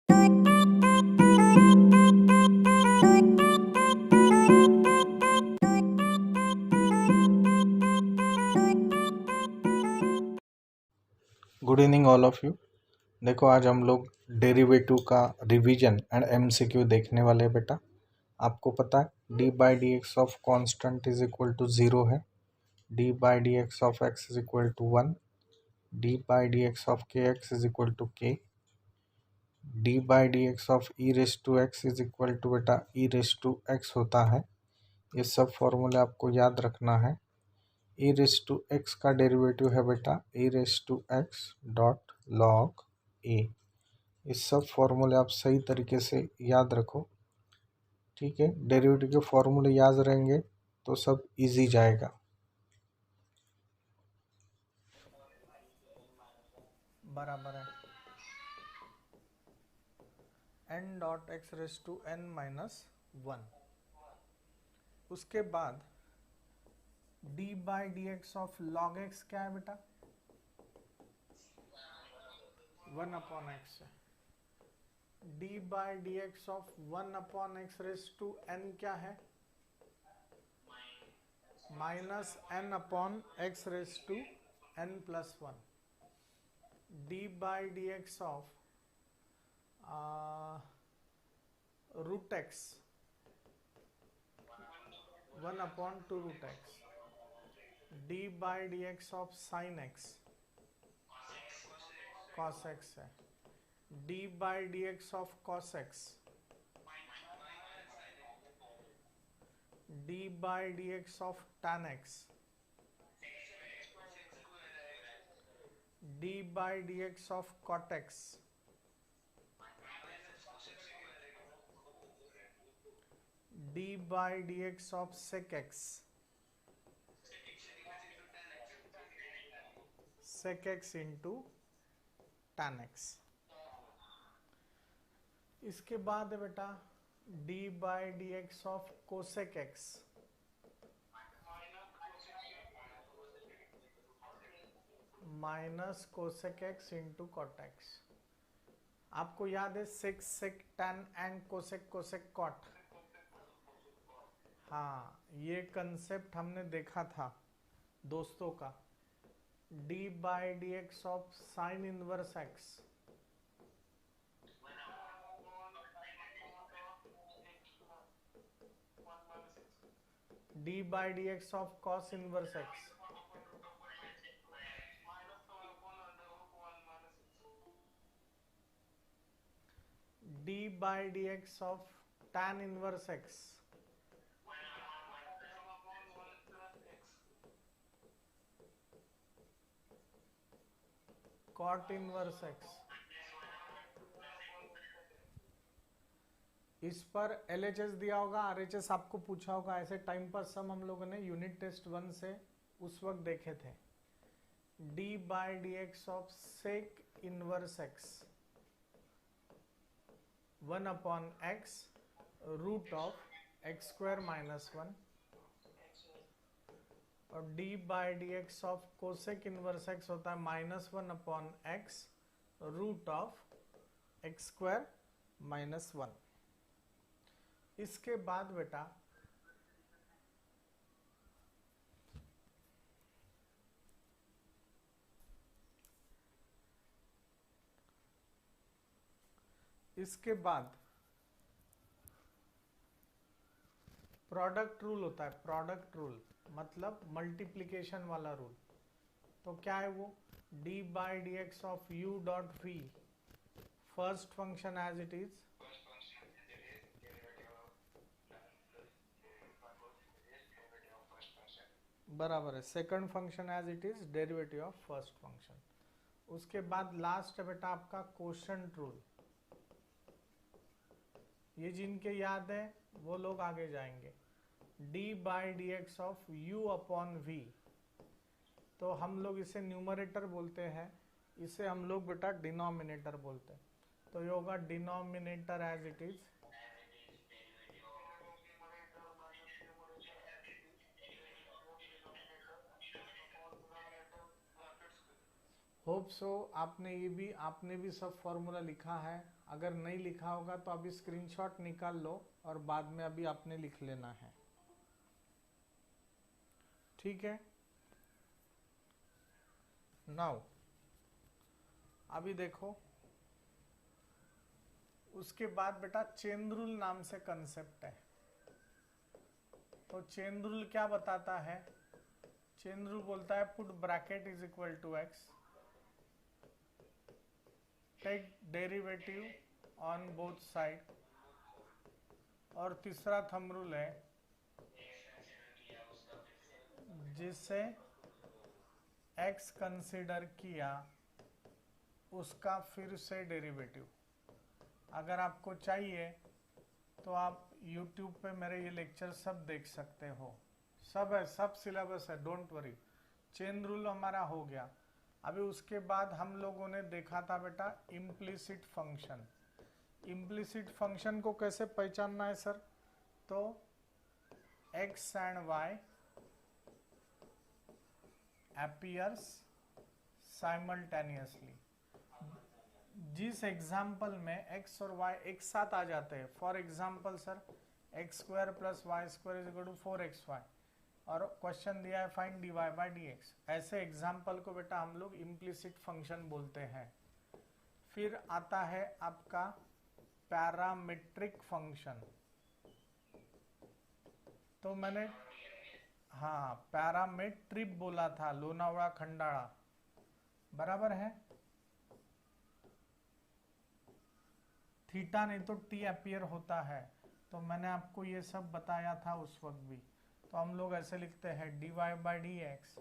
Good evening all of you. देखो आज हम लोग डेरिवेटिव का रिवीजन एंड एमसीक्यू देखने वाले हैं बेटा। आपको पता है D by D x of constant is equal to 0 है, D by D x of X is equal to 1, D by D x of K X is equal to K, D by D x of E raise to X is equal to बेटा ई raise to x होता है। ये सब फॉर्मूले आपको याद रखना है। ई रेस टू एक्स का डेरिवेटिव है बेटा ई raise to x dot log a. इस सब फॉर्मूले आप सही तरीके से याद रखो, ठीक है। डेरिवेटिव के फॉर्मूले याद रहेंगे तो सब इजी जाएगा। बराबर है n dot x raise to n minus 1। उसके बाद d by D x of log X क्या है बेटा? 1 अपॉन एक्स है। d by D x of 1 upon X raise to n क्या है? Minus n upon X raise to n plus 1। d by D x of root X 1 upon 2 root X. d by D x of sine X cos x है। d by D x of cos x, d by D x of tan x, d by D x of cot x, d by D x of sec x, sec x into tan x. इसके बाद है बेटा d by D x of cosec x, minus cosec x into cot x. आपको याद है sec sec tan and cosec cosec cot. हाँ, ये concept हमने देखा था दोस्तों का। d by D x of sine inverse X, d by D x of cos inverse X, d by D x of tan inverse X, cot inverse X. इस पर LHS दिया होगा, RHS आपको पूछा होगा। ऐसे टाइम पर सम हम लोगों ने यूनिट टेस्ट 1 से उस वक्त देखे थे। d by D x of sec inverse X 1 upon X root of X square minus 1, और d by D x of cosec inverse X होता है minus 1 upon X root of X square minus 1। इसके बाद बेटा product rule होता है। Product rule मतलब multiplication वाला रूल। तो क्या है वो? d by D x of u dot v first function as it is बराबर है second function as it is derivative of first function. उसके बाद लास्ट है बेटा आपका कोशेंट रूल। ये जिनके याद है वो लोग आगे जाएंगे। d by D x of u upon v, तो हम लोग इसे न्यूमरेटर बोलते हैं, इसे हम लोग बेटा डिनोमिनेटर बोलते हैं। तो ये होगा denominator as it is hope so आपने भी सब फॉर्मूला लिखा है अगर नहीं लिखा होगा तो अभी स्क्रीनशॉट निकाल लो और बाद में अभी आपने लिख लेना है, ठीक है। नाउ अभी देखो, उसके बाद बेटा चेन रूल नाम से कंसेप्ट है। तो चेन रूल क्या बताता है? चेन रूल बोलता है put bracket is equal to X, take derivative on both side, और तीसरा थंब रूल है जिसे x कंसीडर किया उसका फिर से डेरिवेटिव। अगर आपको चाहिए तो आप YouTube पे मेरे ये लेक्चर सब देख सकते हो, सब है, सब सिलेबस है, डोंट वरी। चेन रूल हमारा हो गया। अभी उसके बाद हम लोगों ने देखा था बेटा इम्प्लिसिट फंक्शन। इम्प्लिसिट फंक्शन को कैसे पहचानना है सर? तो x and y appears simultaneously। जिस एग्जाम्पल में x और y एक साथ आ जाते हैं, for example sir X square plus Y square is equal to 4xy, और क्वेश्चन दिया है फाइंड dy बाई dx, ऐसे एग्जाम्पल को बेटा हम लोग इम्प्लिसिट फंक्शन बोलते हैं। फिर आता है आपका पैरामेट्रिक फंक्शन। तो मैंने हाँ पैरामेट्रिक बोला था, लोनावड़ा खंडाड़ा, बराबर है। थीटा नहीं तो टी अपीयर होता है, तो मैंने आपको ये सब बताया था उस वक्त भी। तो हम लोग ऐसे लिखते हैं dy by D X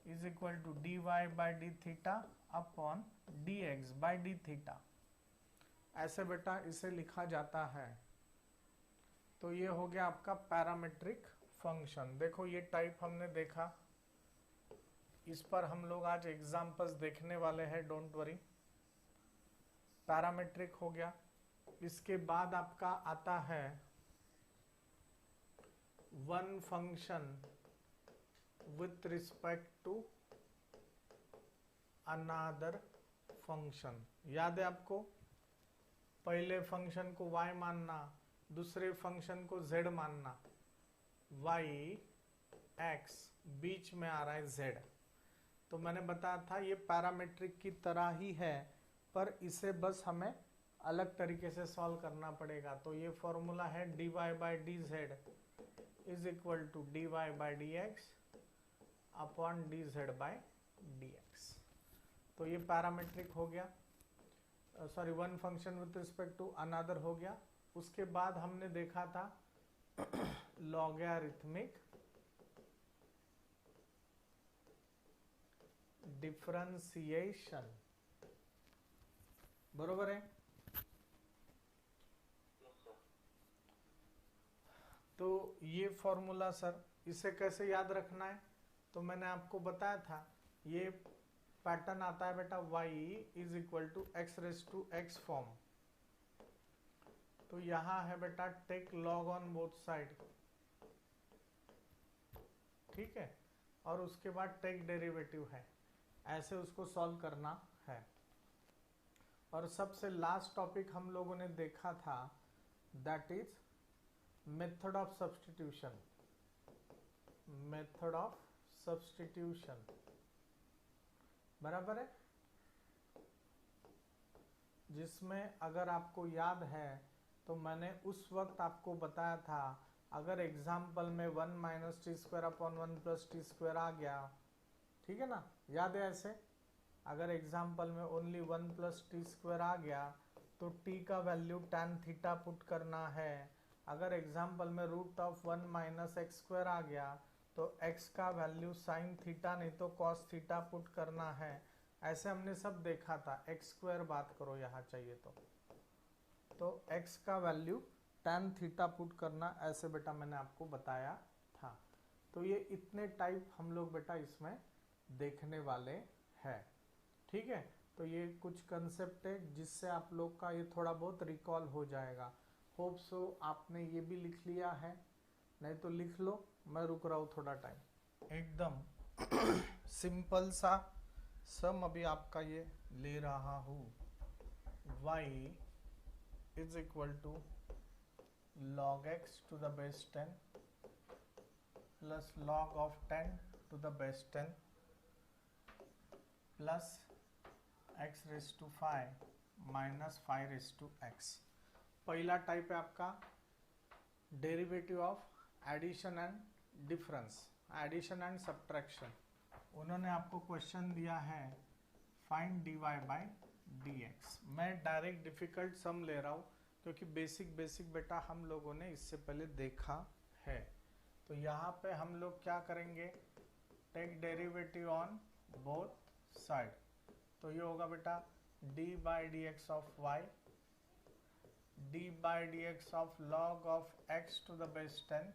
is equal to dy by D theta upon D X by D theta, ऐसे बेटा इसे लिखा जाता है। तो ये हो गया आपका पैरामेट्रिक फंक्शन। देखो ये टाइप हमने देखा, इस पर हम लोग आज एग्जाम्पल्स देखने वाले हैं, डोंट वरी। पैरामेट्रिक हो गया। इसके बाद आपका आता है one function with respect to another function. याद है आपको? पहले फंक्शन को y मानना, दूसरे फंक्शन को z मानना, y x बीच में आ रहा है z। तो मैंने बताया था ये पैरामेट्रिक की तरह ही है, पर इसे बस हमें अलग तरीके से सॉल्व करना पड़ेगा। तो ये फॉर्मूला है dy by D Z is equal to dy by D X upon D Z by D X. तो ये पैरामेट्रिक हो गया, sorry one function with respect to another हो गया। उसके बाद हमने देखा था लॉगरिथमिक डिफरेंशिएशन, बरोबर है। तो ये फॉर्मूला सर, इसे कैसे याद रखना है? तो मैंने आपको बताया था ये पैटर्न आता है बेटा y is equal to X raise to X form. तो यहां है बेटा take log on both side, ठीक है, और उसके बाद टेक डेरिवेटिव है, ऐसे उसको सॉल्व करना है। और सबसे लास्ट टॉपिक हम लोगों ने देखा था that is method of substitution. Method of substitution, बराबर है, जिसमें अगर आपको याद है तो मैंने उस वक्त आपको बताया था अगर एग्जाम्पल में 1 minus t square upon 1 plus t square आ गया, ठीक है ना, याद है ऐसे? अगर एग्जाम्पल में ओनली 1 प्लस टी स्क्वायर आ गया तो t का वैल्यू tan थीटा पुट करना है। अगर एग्जाम्पल में root of 1 minus x square आ गया तो x का वैल्यू साइन थीटा नहीं तो कॉस थीटा पुट करना है। ऐसे हमने सब देखा था। एक्स स्क्वायर बात करो यहाँ चाहिए तो x का वैल्यू tan थीटा पुट करना, ऐसे बेटा मैंने आपको बताया था। तो ये इतने टाइप हम लोग बेटा इसमें देखने वाले हैं, ठीक है। तो ये कुछ कंसेप्ट है जिससे आप लोग का ये थोड़ा बहुत रिकॉल हो जाएगा। होप सो आपने ये भी लिख लिया है, नहीं तो लिख लो, मैं रुक रहा हूँ थोड़ा टाइम। एकदम सिंपल सा सम अभी आपका ये ले रहा हूँ। y is equal to log x to the base 10 plus log of 10 to the base 10 plus x raised to 5 minus 5 raised to x। पहला टाइप है आपका derivative of addition and difference, addition and subtraction. उन्होंने आपको question दिया है find dy by dx। मैं direct difficult sum ले रहा हूँ क्योंकि बेसिक बेटा हम लोगों ने इससे पहले देखा है। तो यहाँ पे हम लोग क्या करेंगे, take derivative on both side. तो ये होगा बेटा d by D x of y, d by D x of log of x to the base 10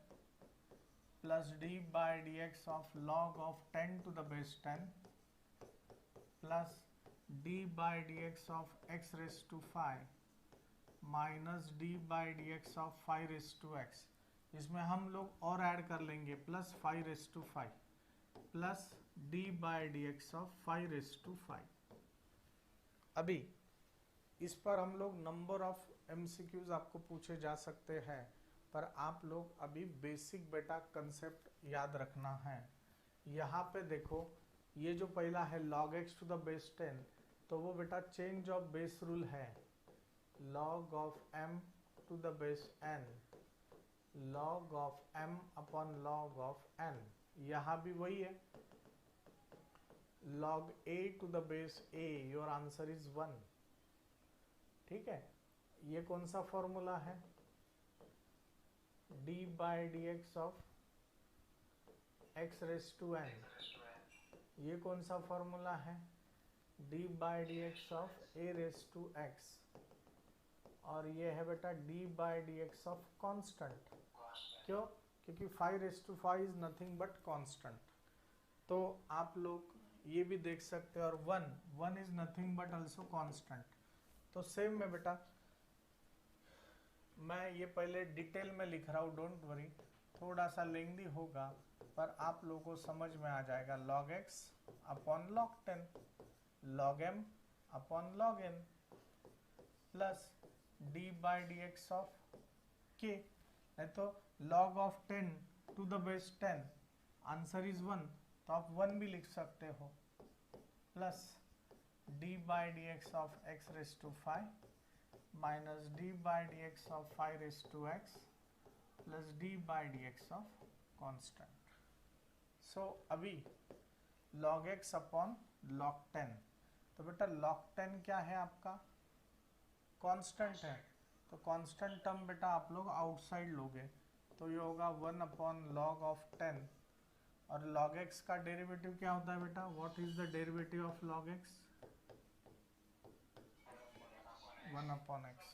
plus d by D x of log of 10 to the base 10 plus d by D x of x raise to 5 minus d by D x of 5 raise to x। इसमें हम लोग और add कर लेंगे plus 5 raise to 5 plus d by D x of 5 raise to 5। अभी इस पर हम लोग नंबर ऑफ MCQs आपको पूछे जा सकते हैं, पर आप लोग अभी बेसिक बेटा कंसेप्ट याद रखना है। यहाँ पे देखो ये जो पहला है log x to the base 10, तो वो बेटा चेंज ऑफ बेस रूल है, log of m to the base n, log of m upon log of n। यहाँ भी वही है log a to the base a, your answer is 1। ठीक है, ये कौन सा फॉर्मूला है, d by D x of x raise to n। ये कौन सा फॉर्मूला है, d by D x of a raise to x। और ये है बेटा d by D x of constant. क्यों, क्योंकि 5 raise to 5 is nothing but constant. तो आप लोग ये भी देख सकते हैं, और 1 is nothing but also constant. तो सेम में बेटा मैं ये पहले डिटेल में लिख रहा हूँ, डोंट वरी, थोड़ा सा लेंदी होगा पर आप लोगों को समझ में आ जाएगा। log x upon log 10, log m upon log n plus d by D x of k, नहीं तो log of 10 to the base 10, answer is 1, तो आप 1 भी लिख सकते हो, plus d by D x of x raise to 5 minus d by D x of 5 raise to x plus d by D x of constant. So अभी log x upon log 10, तो बेटा log 10 क्या है आपका, constant है, तो constant term बेटा आप लोग आउटसाइड लोगे, तो ये होगा 1 अपॉन log ऑफ 10। और log x का डेरिवेटिव क्या होता है बेटा, what is the derivative of log x, 1 upon x।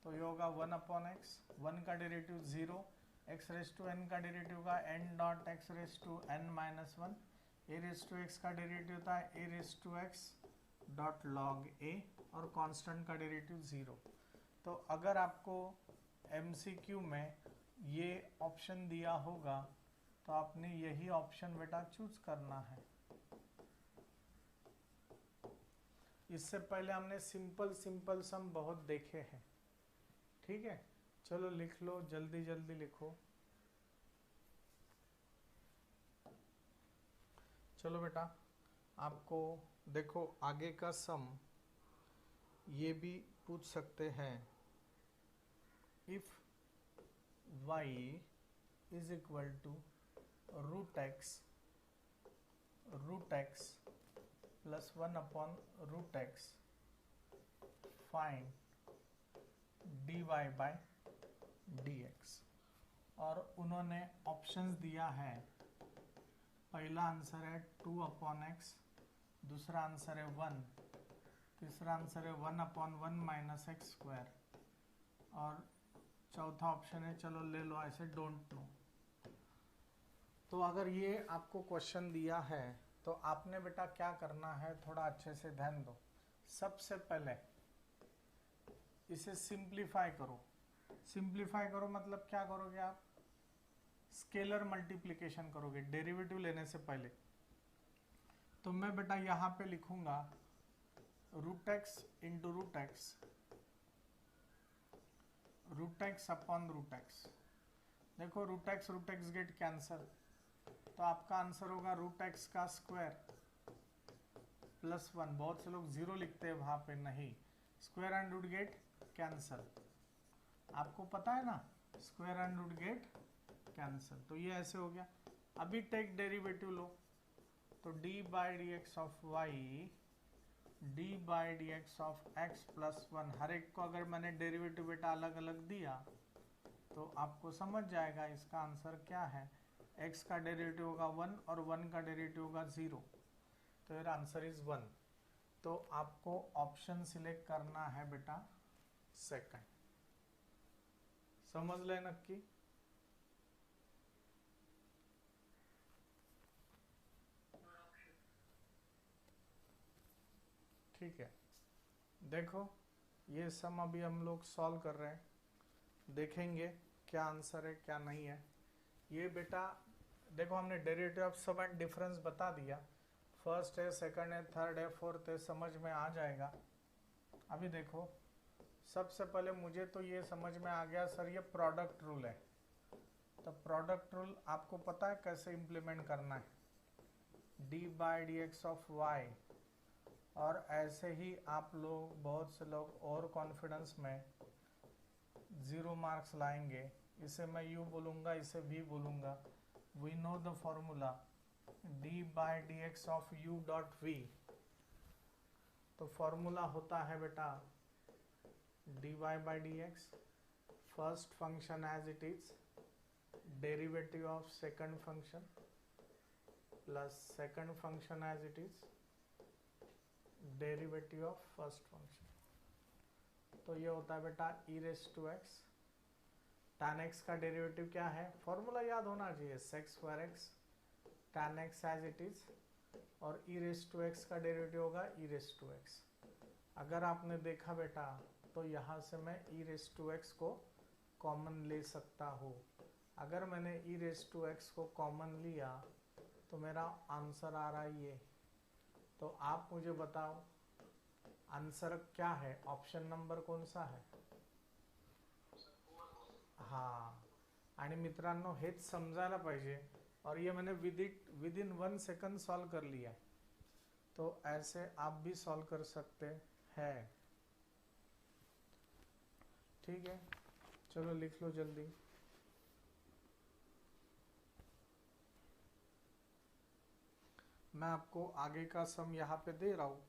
तो ये होगा 1 अपॉन x, 1 का derivative 0, x raise to n का डेरिवेटिव का n dot x raise to n minus 1, a raise to x का डेरिवेटिव होता है a raise to x dot log a, और कांस्टेंट का डेरिवेटिव 0। तो अगर आपको MCQ में ये ऑप्शन दिया होगा तो आपने यही ऑप्शन बेटा चूज करना है। इससे पहले हमने सिंपल सम बहुत देखे हैं। ठीक है, चलो लिख लो, जल्दी जल्दी लिखो। चलो बेटा आपको देखो आगे का सम ये भी पूछ सकते हैं, if y is equal to root x plus 1 upon root X, find dy by D x. और उन्होंने ऑप्शंस दिया है, पहला आंसर है 2 अपॉन एक्स, दूसरा आंसर है 1, तीसरा आंसर है 1 अपॉन 1 माइनस एक्स स्क्वायर, और चौथा ऑप्शन है, चलो ले लो ऐसे, डोंट नो। तो अगर ये आपको क्वेश्चन दिया है तो आपने बेटा क्या करना है, थोड़ा अच्छे से ध्यान दो। सबसे पहले इसे सिंप्लीफाई करो। सिंप्लीफाई करो मतलब क्या करोगे आप, स्केलर मल्टीप्लिकेशन करोगे डेरिवेटिव लेने से पहले। तो मैं बेटा यहाँ पे लिखूंगा root X into root X upon root X. देखो रूट एक्स गेट कैंसल, तो आपका आंसर होगा रूट एक्स का स्क्वायर प्लस 1। बहुत से लोग जीरो लिखते हैं वहां पे, नहीं, square and root get cancel. आपको पता है ना, square and root get cancel. तो ये ऐसे हो गया। अभी टेक डेरिवेटिव लो, तो D by D x of Y D by D x of X plus 1, हर एक को अगर मैंने डेरिवेटिव बेटा अलग अलग दिया तो आपको समझ जाएगा इसका आंसर क्या है। x का डेरिवेटिव होगा 1 और 1 का डेरिवेटिव होगा 0, तो मेरा आंसर इज 1। तो आपको ऑप्शन सिलेक्ट करना है बेटा सेकंड। समझ ले नक्की। ठीक है, देखो ये सम अभी हम लोग सॉल्व कर रहे हैं, देखेंगे क्या आंसर है क्या नहीं है। ये बेटा देखो हमने derivative of sum and difference बता दिया, फर्स्ट है, सेकंड है, थर्ड है, फोर्थ है, समझ में आ जाएगा। अभी देखो सबसे पहले मुझे तो ये समझ में आ गया सर, ये प्रोडक्ट रूल है। तो प्रोडक्ट रूल आपको पता है कैसे इम्प्लीमेंट करना है, D by D x of Y. और ऐसे ही आप लोग, बहुत से लोग और कॉन्फिडेंस में 0 मार्क्स लाएंगे। इसे मैं यू बोलूँगा, इसे भी बोलूँगा। We know the formula d by D x of u dot v. तो फॉर्मूला होता है बेटा d Y by D x, first function as it is, derivative of second function plus second function as it is, derivative of first function. तो ये होता है बेटा ई raise to x. tan x का डेरिवेटिव क्या है, फॉर्मूला याद होना चाहिए, sec square x tan x as it is, और ई रेस टू एक्स का डेरिवेटिव होगा ई रेस टू एक्स। अगर आपने देखा बेटा तो यहाँ से मैं ई रेस टू एक्स को कॉमन ले सकता हूँ। अगर मैंने ई रेस टू एक्स को कॉमन लिया तो मेरा आंसर आ रहा है ये। तो आप मुझे बताओ आंसर क्या है, ऑप्शन नंबर कौन सा है? हाँ, आणि मित्रांनो हेच समजायला पाहिजे, और ये मैंने विद इन 1 सेकंड सॉल्व कर लिया। तो ऐसे आप भी सॉल्व कर सकते हैं। ठीक है, चलो लिख लो जल्दी। मैं आपको आगे का सम यहाँ पे दे रहा हूँ,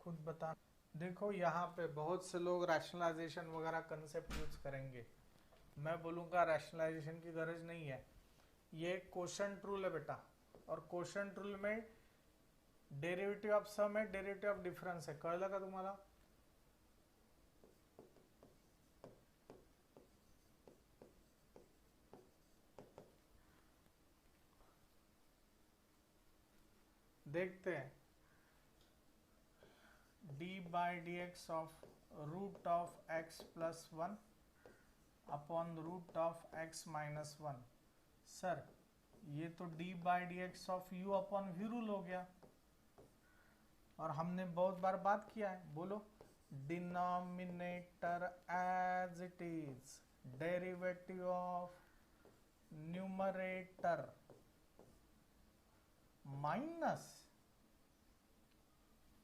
खुद बता। देखो यहाँ पे बहुत से लोग रैशनलाइजेशन वगैरह कंसेप्ट यूज करेंगे, मैं बोलूँगा रैशनलाइजेशन की गरज नहीं है। ये क्वोशंट रूल है बेटा, और क्वोशंट रूल में डेरिवेटिव ऑफ सम है, डेरिवेटिव ऑफ डिफरेंस है। कळलं का तुम्हाला? देखते हैं, D by D x of root of X plus 1 upon root of X minus 1। Sir ये तो D by D x of U upon V rule हो गया, और हमने बहुत बार बात किया है, बोलो denominator as it is, derivative of numerator minus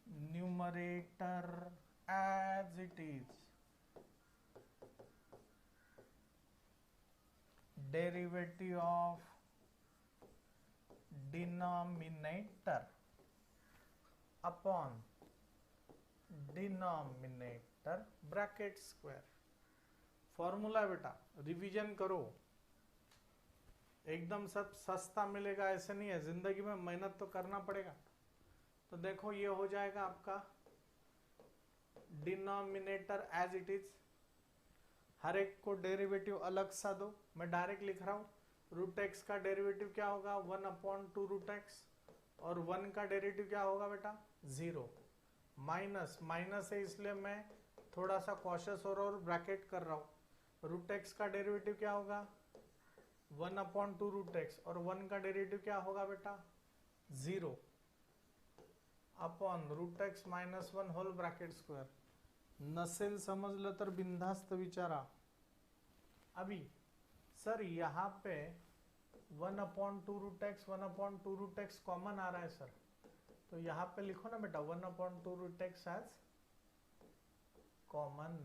numerator as it is, derivative of denominator upon denominator bracket square. Formula बेटा रिवीजन करो, एकदम सब सस्ता मिलेगा ऐसे नहीं है, जिंदगी में मेहनत तो करना पड़ेगा। तो देखो ये हो जाएगा आपका डिनोमिनेटर एज इट इज, हर एक को डेरिवेटिव अलग सा दो। मैं डायरेक्ट लिख रहा हूँ, रूट एक्स का डेरिवेटिव क्या होगा 1 अपॉन 2 रूट एक्स, और 1 का डेरिवेटिव क्या होगा बेटा 0, माइनस माइनस है इसलिए मैं थोड़ा सा कॉशियस और ब्रैकेट कर रहा हूँ। रूट एक्स का डेरिवेटिव क्या होगा 1 अपॉन 2 रूट एक्स, और 1 का डेरिवेटिव क्या होगा बेटा 0। Upon root X minus 1 whole bracket square. नसेल समजलं तर बिंदास्त विचारा. अभी सर यहाँ पे 1/2 root x 1/2 root x common आ रहा है सर, तो यहाँ पे लिखो ना बेटा 1/2 रूट एक्स एज कॉमन.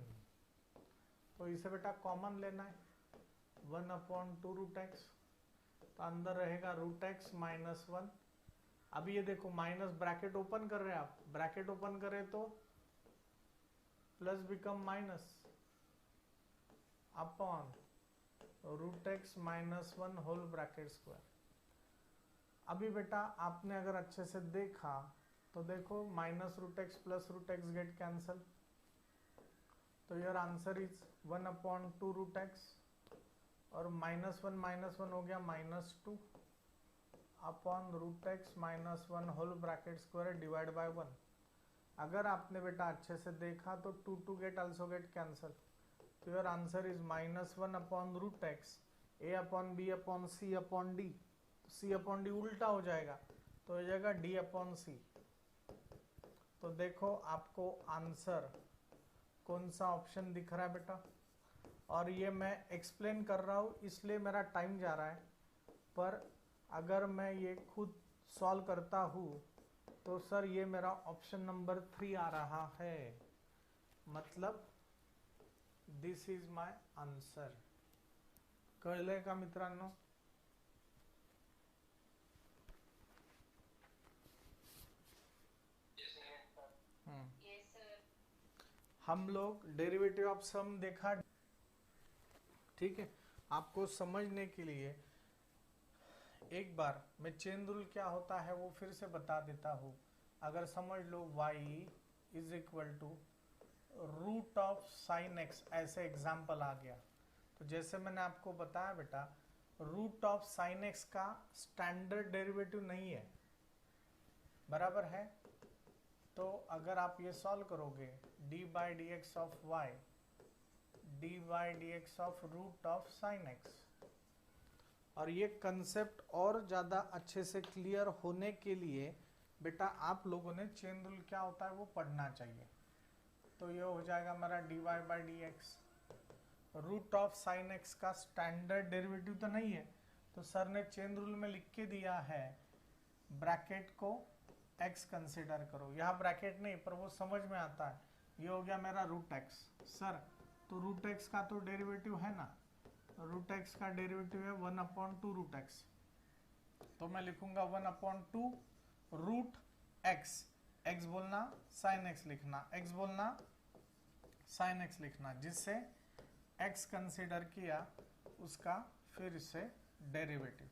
तो इसे बेटा कॉमन लेना है 1/2 रूट एक्स, तो अंदर रहेगा रूट एक्स माइनस 1. अब ये देखो माइनस ब्रैकेट ओपन कर रहे हैं आप, ब्रैकेट ओपन करें तो plus become minus upon root x minus 1 whole bracket square. अभी बेटा आपने अगर अच्छे से देखा तो देखो minus root x plus root x get cancel, तो your answer is 1/2 root x और माइनस वन हो गया -2 upon root x minus 1 whole bracket square divide by 1. अगर आपने बेटा अच्छे से देखा तो 2 गेट ऑल्सो गेट कैंसल, तो your answer is -1 upon root X A upon B upon C upon D. C upon D उल्टा हो जाएगा तो हो जाएगा डी अपॉन सी. तो देखो आपको आंसर कौन सा ऑप्शन दिख रहा है बेटा, और ये मैं एक्सप्लेन कर रहा हूँ इसलिए मेरा टाइम जा रहा है, पर अगर मैं ये खुद सॉल्व करता हूँ तो सर ये मेरा ऑप्शन नंबर 3 आ रहा है, मतलब दिस इज माय आंसर. कळलंय का मित्रांनो? हम लोग डेरिवेटिव ऑफ सम देखा, ठीक है. आपको समझने के लिए एक बार मैं चेन रूल क्या होता है वो फिर से बता देता हूँ. अगर समझ लो y is equal to root of sine X, ऐसे एग्जाम्पल आ गया, तो जैसे मैंने आपको बताया बेटा रूट ऑफ साइन एक्स का स्टैंडर्ड डेरिवेटिव नहीं है, बराबर है. तो अगर आप ये सॉल्व करोगे D by D x of Y D by D x of root of sine X, और ये कंसेप्ट और ज़्यादा अच्छे से क्लियर होने के लिए बेटा आप लोगों ने चेन रूल क्या होता है वो पढ़ना चाहिए. तो ये हो जाएगा मेरा D Y by D X. Root of sine X का स्टैंडर्ड डेरिवेटिव तो नहीं है, तो सर ने चेन रूल में लिख के दिया है ब्रैकेट को x कंसिडर करो. यहाँ ब्रैकेट नहीं पर वो समझ में आता है. ये हो गया मेरा रूट एक्स. सर तो रूट एक्स का तो डेरिवेटिव है ना, रूट एक्स का डेरिवेटिव है 1/2 रूट एक्स, तो मैं लिखूंगा 1/2 रूट एक्स. एक्स बोलना साइन एक्स लिखना, एक्स बोलना साइन एक्स लिखना, जिससे एक्स कंसिडर किया उसका फिर से डेरिवेटिव.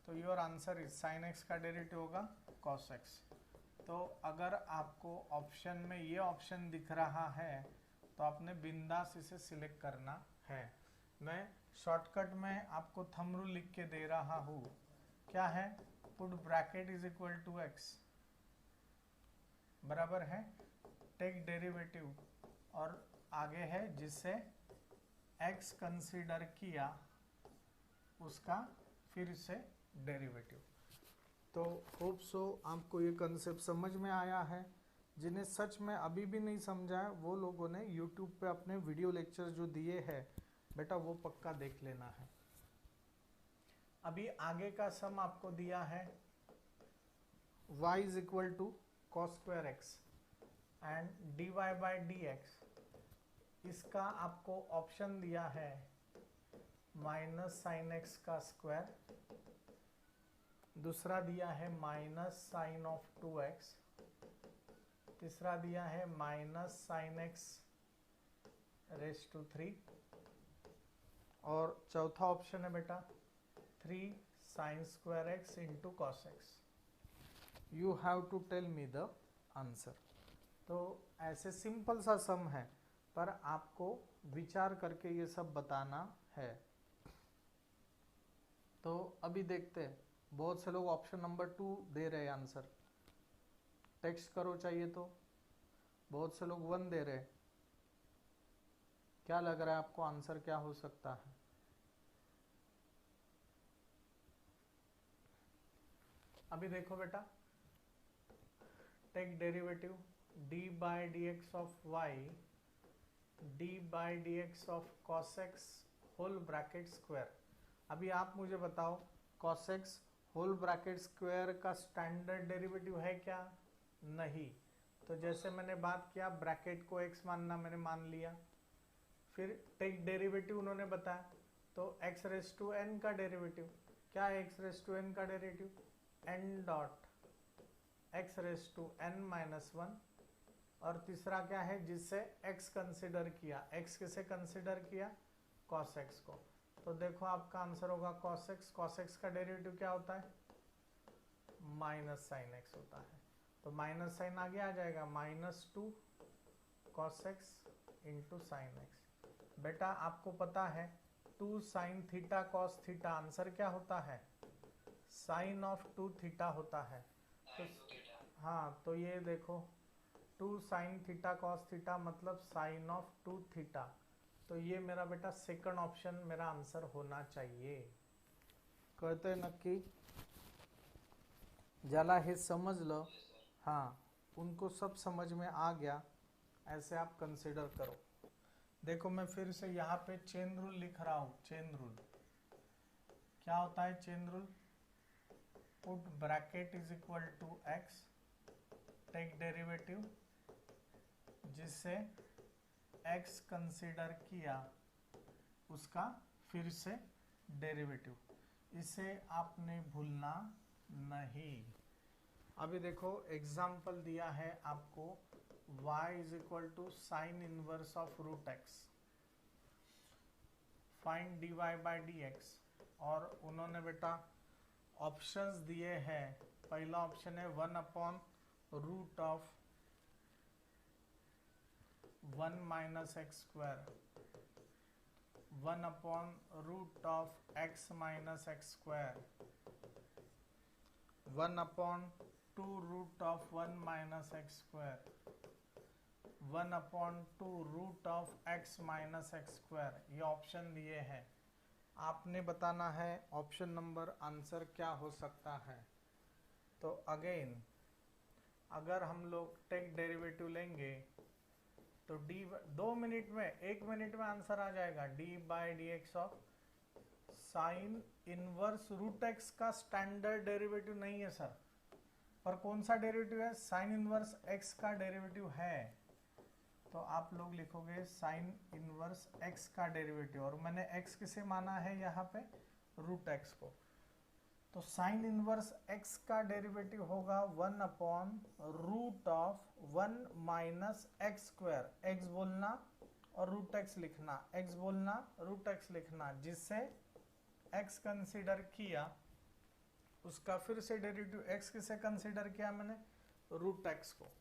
तो your answer is sine X का डेरिवेटिव होगा कॉस एक्स. तो अगर आपको ऑप्शन में ये ऑप्शन दिख रहा है तो आपने बिंदास इसे सिलेक्ट करना है. मैं शॉर्टकट में आपको थंब रूल लिख के दे रहा हूँ. क्या है? Put bracket is equal to X, बराबर है टेक डेरिवेटिव, और आगे है जिससे एक्स कंसीडर किया उसका फिर से डेरिवेटिव. तो होप सो आपको ये कंसेप्ट समझ में आया है. जिन्हें सच में अभी भी नहीं समझा है वो लोगों ने यूट्यूब पे अपने वीडियो लेक्चर जो दिए हैं बेटा वो पक्का देख लेना है. अभी आगे का सम आपको दिया है y is equal to cos square X and D Y by D X. इसका आपको ऑप्शन दिया है माइनस साइन एक्स का स्क्वायर, दूसरा दिया है माइनस साइन ऑफ 2x, तीसरा दिया है minus sine X raise to 3, और चौथा ऑप्शन है बेटा 3 sine square X into cos X. You have to tell me the answer. तो ऐसे सिंपल सा सम है पर आपको विचार करके ये सब बताना है. तो अभी देखते हैं, बहुत से लोग ऑप्शन नंबर 2 दे रहे हैं आंसर, टेक्स्ट करो चाहिए तो. बहुत से लोग 1 दे रहे हैं. क्या लग रहा है आपको आंसर क्या हो सकता है? अभी देखो बेटा take derivative D by D x of Y D by D x of cos X whole bracket square. अभी आप मुझे बताओ cos X whole bracket square का स्टैंडर्ड डेरिवेटिव है क्या? नहीं। तो जैसे मैंने बात किया ब्रैकेट को x मानना, मैंने मान लिया। फिर टेक डेरिवेटिव उन्होंने बताया, तो x रेस टू n का डेरिवेटिव क्या है? x रेस टू n का derivative n dot x raise to n minus 1। और तीसरा क्या है जिससे x कंसिडर किया? x किसे कंसिडर किया? cos x को। तो देखो आपका आंसर होगा cos x। cos x का डेरिवेटिव क्या होता है? माइनस साइन x होता है। तो माइनस साइन आगे आ जाएगा, -2 cos x into sine x। बेटा आपको पता है 2 sine theta cos theta answer क्या होता है? साइन ऑफ 2 थीटा होता है। तो हाँ, तो ये देखो 2 साइन थीटा कॉस थीटा मतलब साइन ऑफ 2 थीटा। तो ये मेरा बेटा सेकंड ऑप्शन मेरा आंसर होना चाहिए। कळतंय नक्की? ज्याला हे समजलं, हाँ उनको सब समझ में आ गया, ऐसे आप कंसिडर करो। देखो मैं फिर से यहाँ पे चेन रूल लिख रहा हूँ। चेन रूल क्या होता है? Chain rule put bracket is equal to X, take derivative जिससे x कंसीडर किया उसका फिर से डेरिवेटिव, इसे आपने भूलना नहीं। अभी देखो एग्जाम्पल दिया है आपको y is equal to sine inverse of root X, find dy by D x. और उन्होंने बेटा ऑप्शंस दिए हैं। पहला ऑप्शन है 1 upon root of 1 minus x square, 1 upon root of x minus x square, 1 upon 2 root of 1 minus x square, 1 upon 2 root of x minus x square. ये option दिए हैं, आपने बताना है ऑप्शन नंबर आंसर क्या हो सकता है। तो अगेन अगर हम लोग टेक डेरिवेटिव लेंगे तो d 2 मिनट में 1 मिनट में आंसर आ जाएगा। d by D x of sine inverse root x का स्टैंडर्ड डेरिवेटिव नहीं है सर, पर कौन सा डेरिवेटिव है? साइन इनवर्स x का डेरिवेटिव है। तो आप लोग लिखोगे साइन इनवर्स x का डेरिवेटिव, और मैंने x किसे माना है यहाँ पे? रूट x को। तो साइन इनवर्स x का डेरिवेटिव होगा 1 upon root of 1 minus x square. x बोलना और रूट x लिखना, x बोलना रूट x लिखना, जिससे x कंसीडर किया उसका फिर से डेरिवेटिव। x किसे कंसीडर किया मैंने? रूट x को,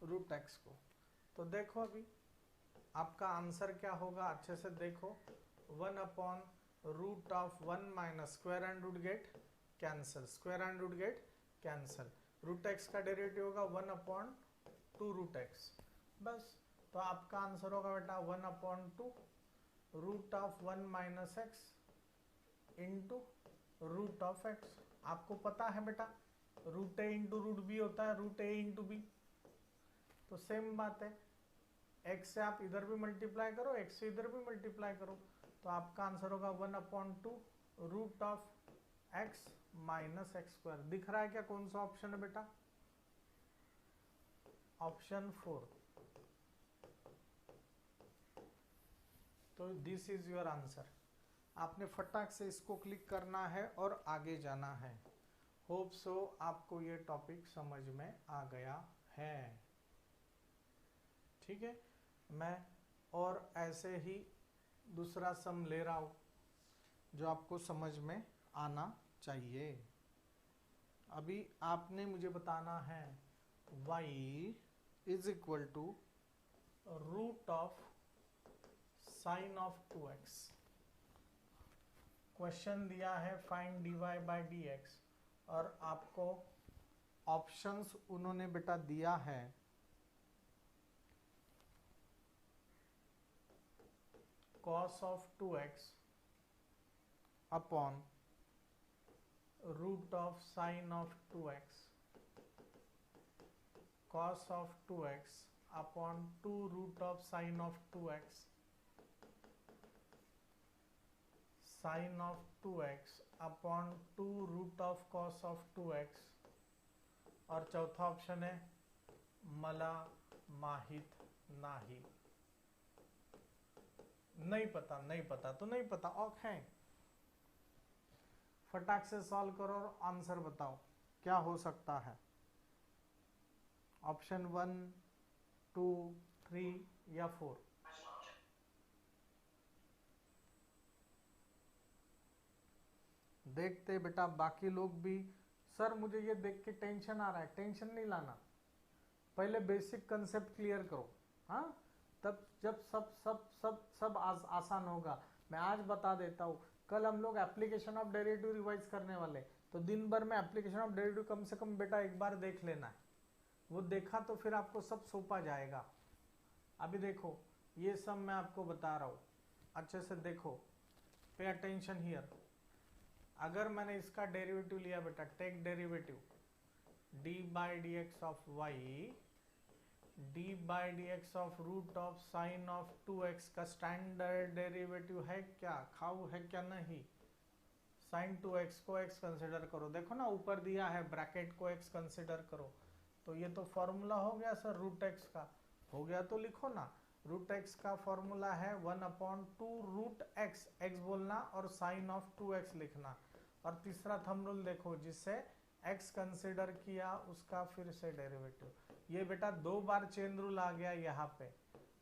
रूट x को। तो देखो अभी आपका आंसर क्या होगा, अच्छे से देखो। 1 upon root of 1 minus square and root get cancel, square and root get cancel. Root x का डेरिवेटिव होगा 1 अपॉन 2 रूट एक्स, बस। तो आपका आंसर होगा बेटा 1 upon 2 root of 1 minus x into root of x. आपको पता है बेटा root a into root b होता है, रूट ए इंटू बी। तो सेम बात है, x से आप इधर भी मल्टीप्लाई करो, x से इधर भी मल्टीप्लाई करो, तो आपका आंसर होगा 1 upon 2 root of x minus x square. दिख रहा है क्या कौन सा ऑप्शन है बेटा? ऑप्शन 4। तो दिस इज योर आंसर। आपने फटाक से इसको क्लिक करना है और आगे जाना है। होप सो आपको ये टॉपिक समझ में आ गया है। ठीक है, मैं और ऐसे ही दूसरा सम ले रहा हूँ जो आपको समझ में आना चाहिए। अभी आपने मुझे बताना है y is equal to root of sine of 2x। Question दिया है find dy by D x, और आपको ऑप्शंस उन्होंने बेटा दिया है cos of 2x upon root of sine of 2x cos of 2x upon 2 root of sin of 2x, sin of 2x upon 2 root of cos of 2x, और चौथा option है मला माहित नाही। नहीं पता, नहीं पता तो नहीं पता, और है फटाक से सॉल्व करो और आंसर बताओ क्या हो सकता है। ऑप्शन 1, 2, 3 या 4। देखते बेटा बाकी लोग भी। सर मुझे ये देख के टेंशन आ रहा है, टेंशन नहीं लाना, पहले बेसिक कंसेप्ट क्लियर करो, हाँ, तब जब सब आसान होगा। मैं आज बता देता हूँ, कल हम लोग एप्लीकेशन ऑफ डेरिवेटिव रिवाइज करने वाले, तो दिन भर में एप्लीकेशन ऑफ डेरिवेटिव कम से कम बेटा एक बार देख लेना है। वो देखा तो फिर आपको सब सौंपा जाएगा। अभी देखो ये सब मैं आपको बता रहा हूँ, अच्छे से देखो, पे अटेंशन हियर। अगर मैंने इसका डेरिवेटिव लिया बेटा, take derivative D by D x of Y, D by D x of root of sine of 2x का स्टैंडर्ड डेरिवेटिव है क्या, खाऊ है क्या नहीं। साइन 2x को x कंसिडर करो, देखो ना ऊपर दिया है ब्रैकेट को x कंसिडर करो, तो ये तो फॉर्मूला हो गया सर रूट x का, हो गया तो लिखो ना, रूट x का फॉर्मूला है 1/2 रूट x, x बोलना और साइन ऑफ 2x लिखना। और तीसरा थंब रूल देखो, जिससे x कंसिडर किया उसका फिर से डेरिवेटिव। ये बेटा 2 बार चेन रूल आ गया यहाँ पे।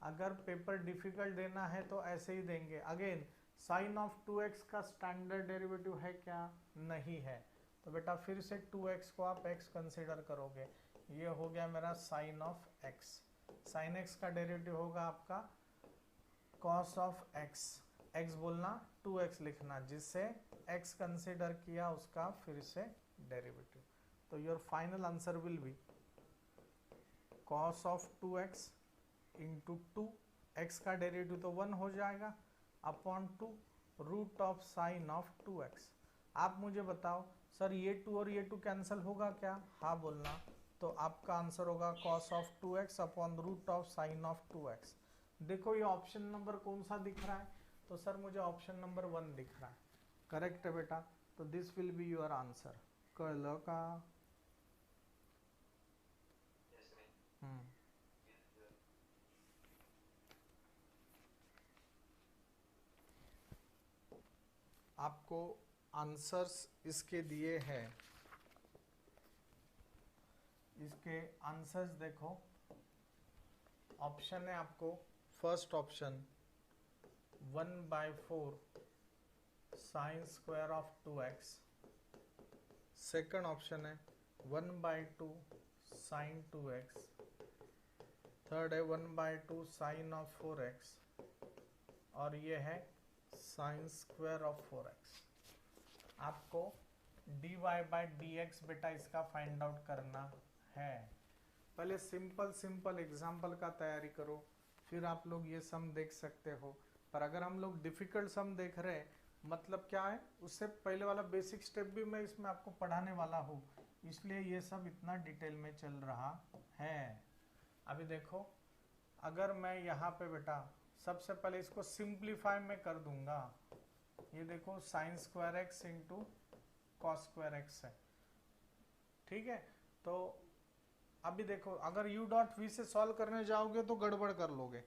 अगर पेपर डिफिकल्ट देना है तो ऐसे ही देंगे। अगेन साइन ऑफ 2x का स्टैंडर्ड डेरिवेटिव है क्या, नहीं है, तो बेटा फिर से 2x को आप x कंसिडर करोगे। ये हो गया मेरा sine of x। Sine x का डेरिवेटिव होगा आपका कॉस ऑफ x, x बोलना 2x लिखना, जिससे x कंसिडर किया उसका फिर से डेरिवेटिव। तो your final answer will be cos of 2x into 2, x का डेरिवेटिव तो 1 हो जाएगा, upon 2 root of sine of 2x। आप मुझे बताओ सर ये 2 और ये 2 कैंसिल होगा क्या, हाँ बोलना, तो आपका आंसर होगा cos of 2x upon root of sine of 2x। देखो ये ऑप्शन नंबर कौन सा दिख रहा है, तो सर मुझे ऑप्शन नंबर 1 दिख रहा है, करेक्ट है बेटा, तो this will be your answer. कल का आपको आंसर्स इसके दिए हैं, इसके आंसर्स देखो। ऑप्शन है आपको, first option 1/4 sine square of 2x, second option है 1/2 साइन 2x, थर्ड है 1/2 साइन ऑफ 4x, और ये है साइन स्क्वायर ऑफ 4x। आपको dy बाई dx बेटा इसका फाइंड आउट करना है। पहले सिंपल एग्जाम्पल का तैयारी करो, फिर आप लोग ये सम देख सकते हो। पर अगर हम लोग डिफिकल्ट सम देख रहे हैं, मतलब क्या है, उससे पहले वाला बेसिक स्टेप भी मैं इसमें आपको पढ़ाने वाला हूँ, इसलिए ये सब इतना डिटेल में चल रहा है। अभी देखो, अगर मैं यहाँ पे बेटा सबसे पहले इसको सिंप्लीफाई में कर दूंगा, ये देखो sign square X into cos square x है, ठीक है। तो अभी देखो अगर u डॉट वी से सॉल्व करने जाओगे तो गड़बड़ कर लोगे,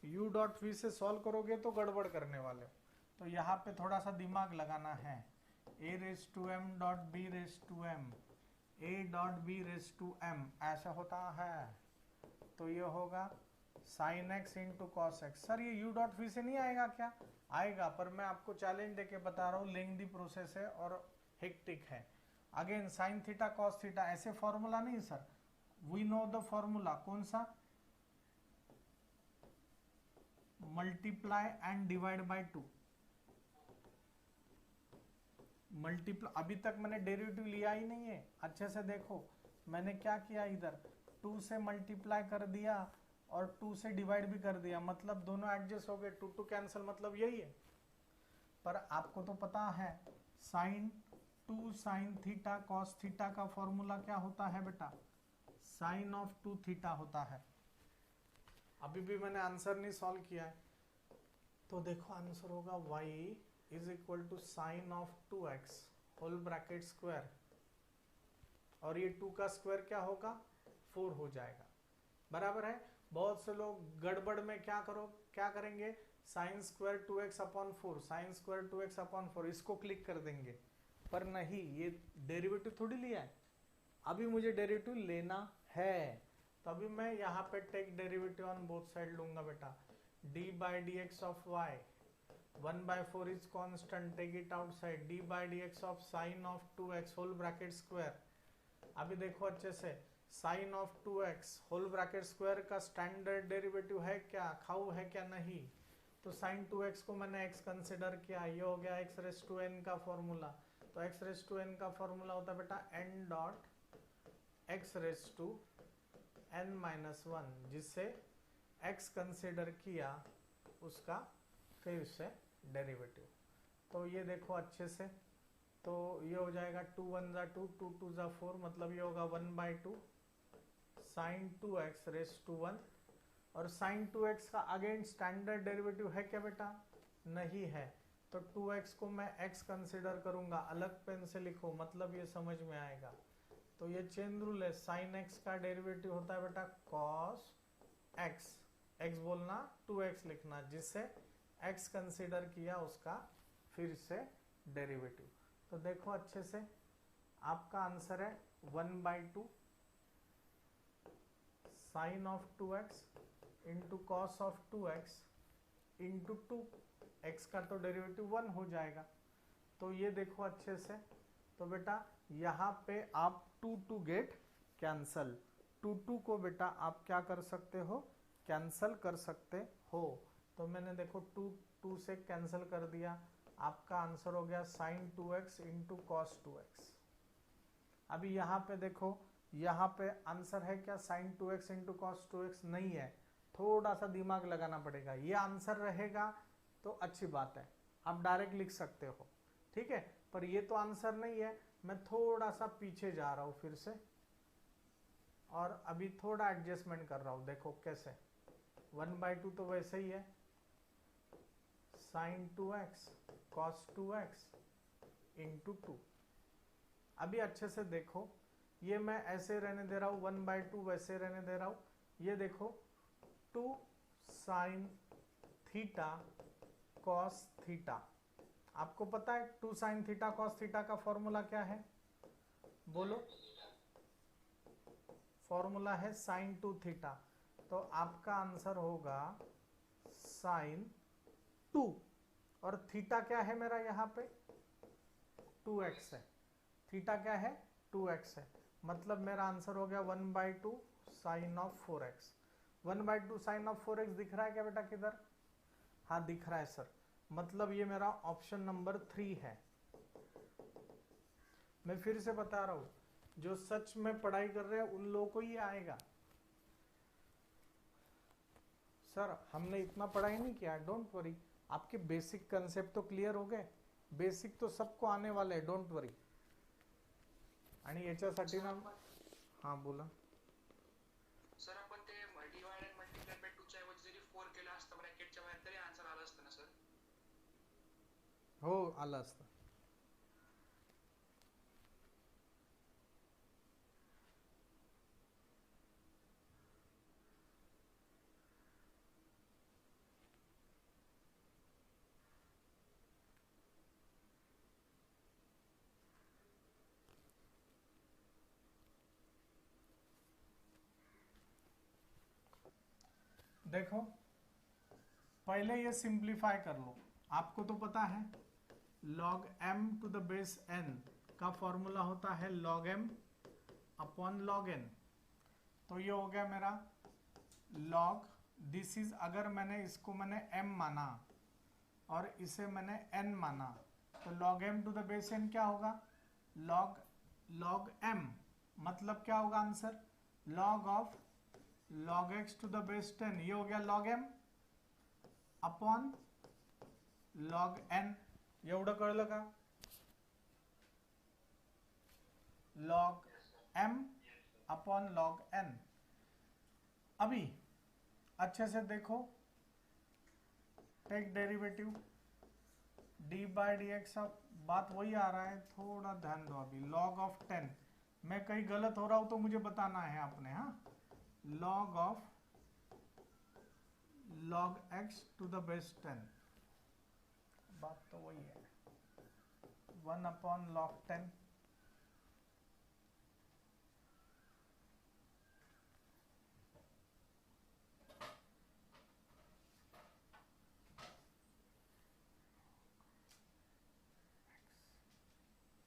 u डॉट वी से सॉल्व करोगे तो गड़बड़ करने वाले हो, तो यहाँ पे थोड़ा सा दिमाग लगाना है। a raise to m dot b raise to m, a dot b raise to m ऐसा होता है, तो ये होगा sine x into cos x. Sir ये u डॉट वी से नहीं आएगा क्या, आएगा, पर मैं आपको चैलेंज देके बता रहा हूँ, लेंथी प्रोसेस है और हेक्टिक है। Again sine theta cos theta ऐसे फॉर्मूला नहीं sir, we know the formula, कौन सा, multiply and divide by 2। Multiply, अभी तक मैंने डेरिवेटिव लिया ही नहीं है, अच्छे से देखो मैंने क्या किया, इधर 2 से मल्टीप्लाई कर दिया और 2 से डिवाइड भी कर दिया, मतलब दोनों एडजस्ट हो गए, 2 कैंसिल, मतलब यही है। पर आपको तो पता है sine 2 sine theta cos theta का फॉर्मूला क्या होता है बेटा, साइन ऑफ 2 थीटा होता है। अभी भी मैंने आंसर नहीं सॉल्व किया है, तो देखो आंसर होगा y is equal to sine of 2x whole bracket square, और ये 2 का स्क्वायर क्या होगा 4 हो जाएगा, बराबर है। बहुत से लोग गड़बड़ में क्या करेंगे, sine square 2x upon 4, sine square 2x upon 4 इसको क्लिक कर देंगे, पर नहीं, ये डेरिवेटिव थोड़ी लिया है, अभी मुझे डेरिवेटिव लेना है। तो अभी मैं यहाँ पे take derivative on both side लूंगा बेटा, d by D x of y 1/4 is constant, take it outside, d by D x of sine of 2x whole bracket square. अभी देखो अच्छे से, sine of 2x whole bracket square का standard derivative है क्या, खाऊ है क्या, नहीं। तो साइन 2x को मैंने x कंसिडर किया, ये हो गया x रेस टू n का फॉर्मूला। तो x रेस टू n का फॉर्मूला होता है बेटा n dot x raise to n minus 1, जिससे x कंसिडर किया उसका फिर से डेरिवेटिव। तो ये देखो अच्छे से, तो ये हो जाएगा 2 1 जा 2, 2 2 जा 4, मतलब ये होगा 1/2 साइन 2x रेस टू 1। और साइन 2x का अगेन स्टैंडर्ड डेरिवेटिव है क्या बेटा, नहीं है। तो 2x को मैं x कंसिडर करूंगा, अलग पेन से लिखो, मतलब ये समझ में आएगा। तो ये चेन रूल है, साइन x का डेरिवेटिव होता है बेटा cos x, x बोलना 2x लिखना, जिससे x कंसिडर किया उसका फिर से डेरिवेटिव। तो देखो अच्छे से, आपका आंसर है 1/2 sine of 2x into cos of 2x into 2, x का तो डेरिवेटिव 1 हो जाएगा। तो ये देखो अच्छे से, तो बेटा यहाँ पे आप 2 2 गेट कैंसल, 2 2 को बेटा आप क्या कर सकते हो, कैंसल कर सकते हो। तो मैंने देखो 2 2 से कैंसल कर दिया, आपका आंसर हो गया sign 2x into cos 2x। अभी यहाँ पे देखो, यहाँ पे आंसर है क्या sign 2x into cos 2x, नहीं है, थोड़ा सा दिमाग लगाना पड़ेगा। ये आंसर रहेगा तो अच्छी बात है, आप डायरेक्ट लिख सकते हो, ठीक है, पर ये तो आंसर नहीं है। मैं थोड़ा सा पीछे जा रहा हूं फिर से, और अभी थोड़ा एडजस्टमेंट कर रहा हूं, देखो कैसे। 1/2 तो वैसे ही है, sign 2x cos 2x into 2। अभी अच्छे से देखो, ये मैं ऐसे रहने दे रहा हूं, 1/2 वैसे रहने दे रहा हूं। ये देखो 2 साइन थीटा कॉस थीटा, आपको पता है 2 साइन थीटा कॉस थीटा का फॉर्मूला क्या है, बोलो। फॉर्मूला है साइन 2 थीटा, तो आपका आंसर होगा साइन 2, और थीटा क्या है मेरा यहाँ पे 2x है, थीटा क्या है 2x है, मतलब मेरा आंसर हो गया 1/2 sine of 4x। 1/2 sine of 4x दिख रहा है क्या बेटा किधर, हाँ दिख रहा है सर, मतलब ये मेरा ऑप्शन नंबर 3 है। मैं फिर से बता रहा हूं, जो सच में पढ़ाई कर रहे हैं उन लोगों को ही आएगा। सर हमने इतना पढ़ाई नहीं किया, डोंट वरी, आपके बेसिक कंसेप्ट तो क्लियर हो गए, बेसिक तो सबको आने वाले हैं, डोंट वरी। आणि याच्यासाठी ना, हां बोला सर, आपण ते डिवाइड अँड मल्टिप्लाय बाय 2 च्या ऐवजी जरी 4 केलं असतं ब्रॅकेटच्या बाहेर, तरी आन्सर आलं असतं ना सर? हो आलं असतं। देखो पहले ये सिंप्लीफाई कर लो, आपको तो पता है log m to the base n का फॉर्मूला होता है log m upon log n। तो ये हो गया मेरा log, दिस इज, अगर मैंने इसको मैंने m माना और इसे मैंने n माना, तो log m to the base n क्या होगा, log m, मतलब क्या होगा आंसर, log of log x to the base 10, ये हो गया log m upon log n। एवढं कळलं का, log m upon log n. अभी अच्छे से देखो, take derivative D by D x of, बात वही आ रहा है, थोड़ा ध्यान दो। अभी लॉग ऑफ 10, मैं कहीं गलत हो रहा हूं तो मुझे बताना है आपने, हाँ। Log of log x to the base 10, बात तो वही है, 1 अपॉन लॉग 10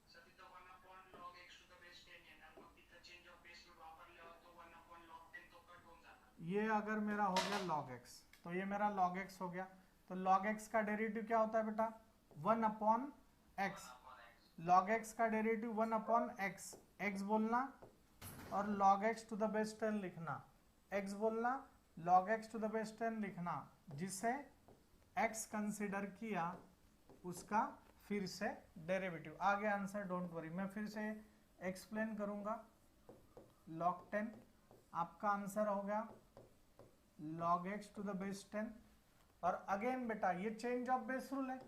सर तिथं 1 upon log x to the base 10 येणार, मग तिथं चेंज ऑफ बेस रूल वापरल्यावर तो 1 अपॉन लॉग 10 तो कट होऊन जाणार। ये अगर मेरा हो गया log x, तो ये मेरा log x हो गया। तो log x का डेरिवेटिव क्या होता है बेटा? 1 अपॉन x। log x का डेरिवेटिव 1 अपॉन x, x बोलना और log x to the base 10 लिखना, x बोलना log x to the base 10 लिखना, जिसे x कंसिडर किया उसका फिर से डेरिवेटिव। आगे आंसर डोंट वरी, मैं फिर से एक्सप्लेन करूंगा। log 10 आपका आंसर हो गया log x to the base 10। और अगेन बेटा ये चेंज ऑफ बेस रूल है,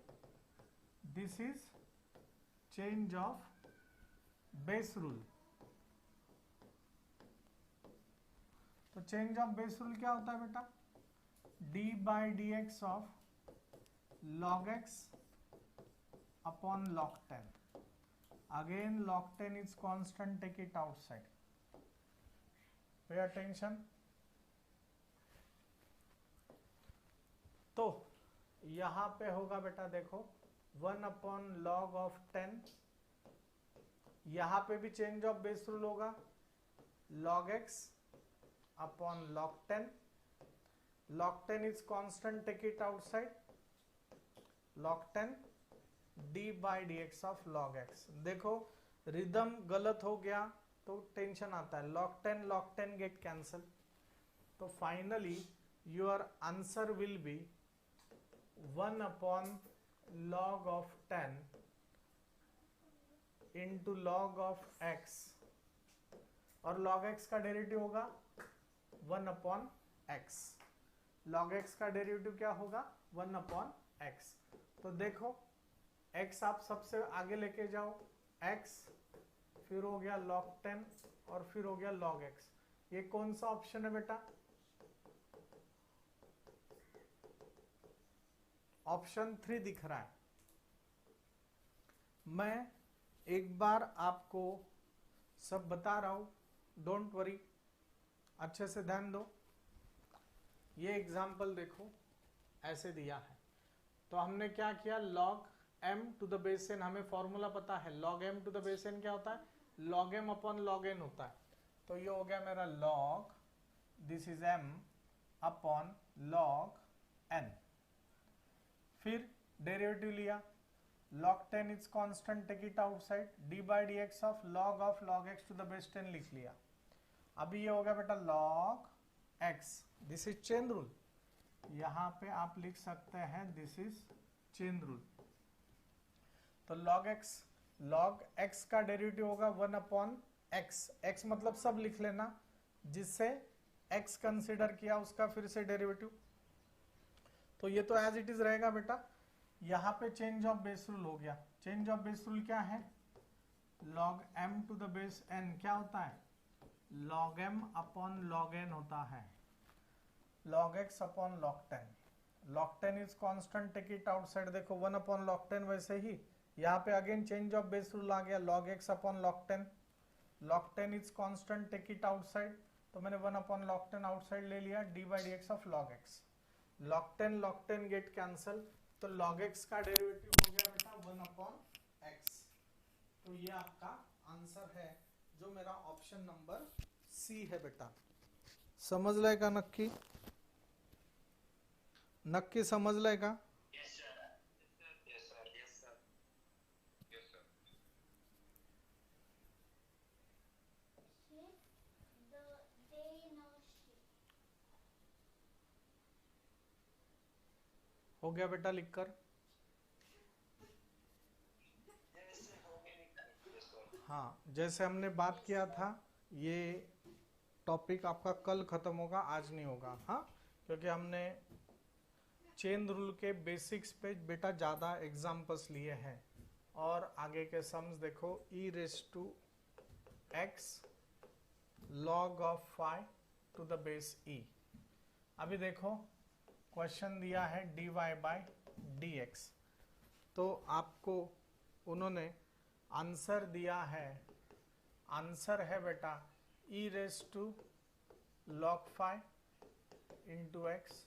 this is change of base rule. तो चेंज ऑफ बेस रूल क्या होता है बेटा? d by D x of log x upon log 10। Again log 10 is constant, take it outside, pay attention. तो यहां पे होगा बेटा देखो 1 अपॉन लॉग ऑफ 10, यहां पे भी चेंज ऑफ बेस रूल होगा, log x upon log 10। log 10 is constant, take it outside, log 10 d by D x of log x। देखो रिदम गलत हो गया तो टेंशन आता है, log 10 गेट कैंसल। तो finally your answer will be 1 upon log of 10 into log of x, और log x का डेरिवेटिव होगा 1 अपॉन x। log x का डेरिवेटिव क्या होगा? 1 अपॉन x। तो देखो x आप सबसे आगे लेके जाओ, x फिर हो गया log 10 और फिर हो गया log x। ये कौन सा ऑप्शन है बेटा? ऑप्शन 3 दिख रहा है। मैं एक बार आपको सब बता रहा हूं, डोंट वरी, अच्छे से ध्यान दो। ये एग्जाम्पल देखो ऐसे दिया है, तो हमने क्या किया, log m to the base n, हमें फॉर्मूला पता है, log m to the base n क्या होता है? log m upon log n होता है। तो ये हो गया मेरा log, this is m upon log n। फिर डेरिवेटिव लिया, log 10 is constant, take it outside, d by D x of log x to the base 10 लिख लिया। अभी ये हो गया बेटा log x, this is chain rule, यहां पे आप लिख सकते हैं दिस इज चेन रूल। तो log x का डेरिवेटिव होगा 1 अपॉन x, x मतलब सब लिख लेना, जिससे x कंसिडर किया उसका फिर से डेरिवेटिव। तो ये तो एज इट इज रहेगा बेटा। यहां पे चेंज ऑफ बेस रूल हो गया, चेंज ऑफ बेस रूल क्या है? log m to the base n क्या होता है? log m upon log n होता है, log x upon log 10। log 10 is constant, take it outside. देखो 1 अपॉन log 10, वैसे ही यहाँ पे again change of base rule आ गया, log x upon log 10। log 10 is constant, take it outside, तो मैंने 1 अपॉन log 10 आउटसाइड ले लिया, d by D x of log x। log 10 get cancel, तो log x का डेरिवेटिव हो गया बेटा 1 अपॉन x। तो ये आपका आंसर है, जो मेरा ऑप्शन नंबर सी है बेटा। समजलंय का नक्की? नक्की समजलंय का? हो गया बेटा लिखकर? हाँ, जैसे हमने बात किया था, ये टॉपिक आपका कल खत्म होगा, आज नहीं होगा, हाँ, क्योंकि हमने चेन रूल के बेसिक्स पे बेटा ज़्यादा एग्जाम्पल्स लिए हैं। और आगे के सम्स देखो, e raise to x log of phi to the base e। अभी देखो क्वेश्चन दिया है dy बाई dx, तो आपको उन्होंने आंसर दिया है, आंसर है बेटा e raise to log phi into x.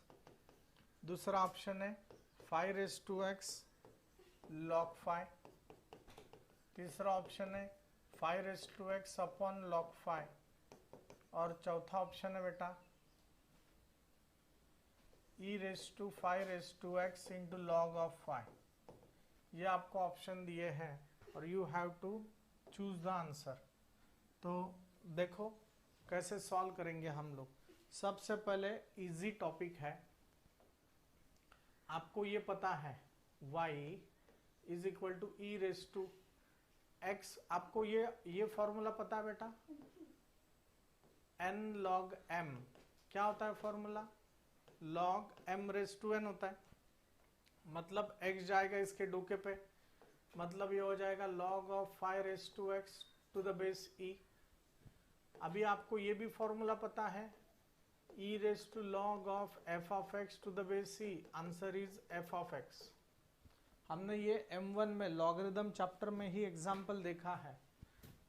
दूसरा ऑप्शन है phi raise to x log phi। तीसरा ऑप्शन है phi raise to x upon log phi। और चौथा ऑप्शन है बेटा e raise to phi raise to x into log of phi। ये आपको ऑप्शन दिए हैं और you have to choose the answer. तो देखो कैसे सॉल्व करेंगे हम लोग। सबसे पहले इजी टॉपिक है, आपको ये पता है y is equal to e raise to x। आपको ये फॉर्मूला पता है बेटा, n log m क्या होता है formula, log m raise to n होता है। मतलब x जाएगा इसके डोके पे, मतलब ये हो जाएगा log of phi raise to x to the base e। अभी आपको ये भी फॉर्मूला पता है, e raise to log of f of x to the base e, answer is f of x। हमने ये m1 में लॉगरिदम चैप्टर में ही एग्जाम्पल देखा है।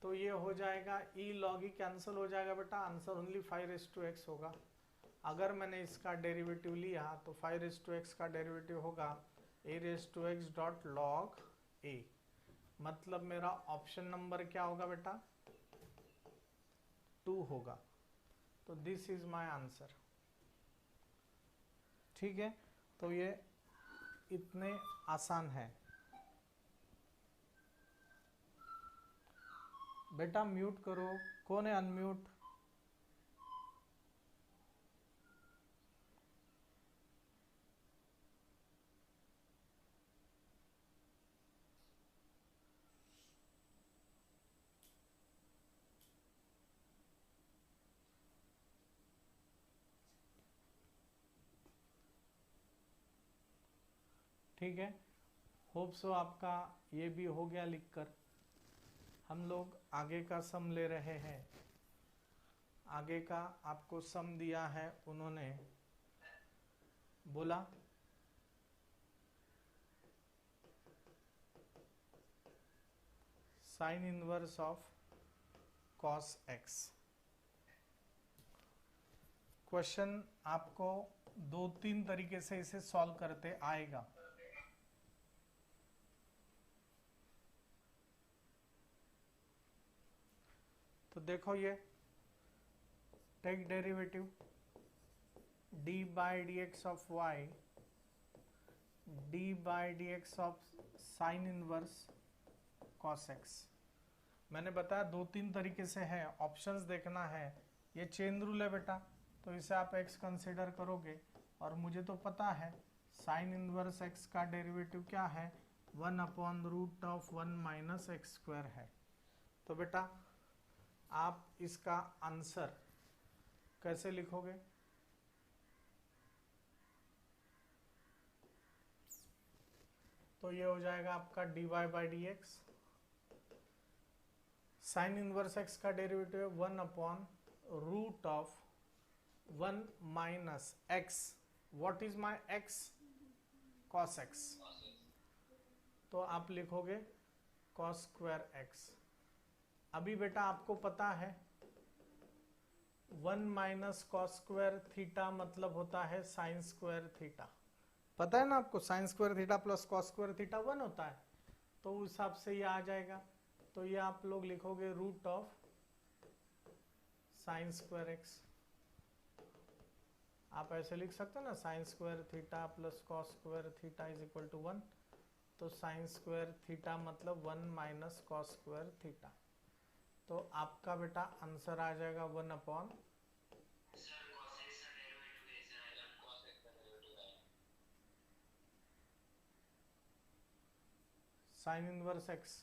तो ये हो जाएगा e log e कैंसिल हो जाएगा बेटा, answer only phi raise to x होगा। अगर मैंने इसका डेरिवेटिव लिया तो phi रेज टू x का डेरिवेटिव होगा a raise to x dot log a। मतलब मेरा ऑप्शन नंबर क्या होगा बेटा, 2 होगा। तो दिस इज माय आंसर। ठीक है, तो ये इतने आसान है बेटा। म्यूट करो, कौन है अनम्यूट? ठीक है, होप सो आपका ये भी हो गया लिखकर। हम लोग आगे का सम ले रहे हैं। आगे का आपको सम दिया है, उन्होंने बोला sign inverse of cos x. Question आपको 2-3 तरीके से इसे सॉल्व करते आएगा। तो देखो ये take derivative d by D x of y d by D x of sine inverse cos x। मैंने बताया 2-3 तरीके से है, ऑप्शंस देखना है। ये चेन रूल है बेटा, तो इसे आप x कंसिडर करोगे। और मुझे तो पता है साइन इनवर्स x का डेरिवेटिव क्या है, 1 upon root of 1 minus x square है। तो बेटा आप इसका आंसर कैसे लिखोगे? तो ये हो जाएगा आपका dy by D x, sine inverse x का derivative 1 upon root of 1 minus x। What is my x? cos x। तो आप लिखोगे cos स्क्वायर x। अभी बेटा आपको पता है 1 माइनस कॉस स्क्वायर थीटा मतलब होता है साइन स्क्वायर थीटा। पता है ना आपको, sign square theta plus cos square theta 1 होता है। तो उस हिसाब से ये आ जाएगा। तो ये आप लोग लिखोगे root of sine square x. आप ऐसे लिख सकते हो ना, sine square theta plus cos square theta is equal to 1। तो साइन स्क्वायर थीटा मतलब 1 माइनस कॉस स्क्वायर थीटा। तो आपका बेटा आंसर आ जाएगा 1 upon sine inverse x